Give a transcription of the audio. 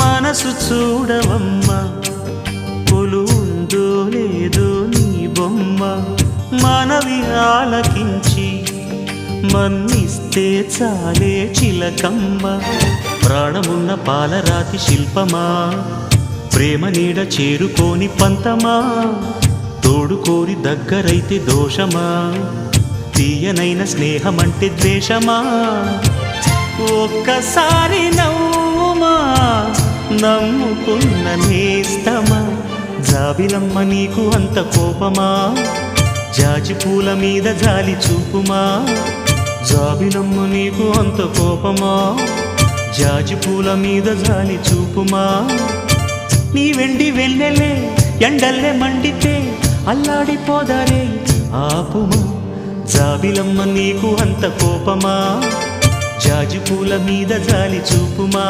మనసు చూడవమ్మా కొలువుందో లేదో నీ బొమ్మ మనవి ఆలకించి మన్నిస్తే చాలే చిలకమ్మ ప్రాణమున్న పాలరాతి శిల్పమా ప్రేమ నీడ చేరుకోని పంతమా తోడుకోరి దగ్గరైతే దోషమా తీయనైన స్నేహమంటే ద్వేషమా ఒక్కసారి నవ్వుమా నమ్ముకున్న నేస్తమా జాబిలమ్మ నీకు అంత కోపమా జాజి పూల మీద జాలి చూపుమా జాబిలమ్మ నీకు అంత కోపమా జాజి పూల మీద జాలి చూపుమా నీ వెండి వెన్నెలే ఎండల్లే మండితే అల్లాడిపోదారే ఆపుమా జాబిలమ్మ నీకు అంత కోపమా జాజి పూల మీద జాలి చూపుమా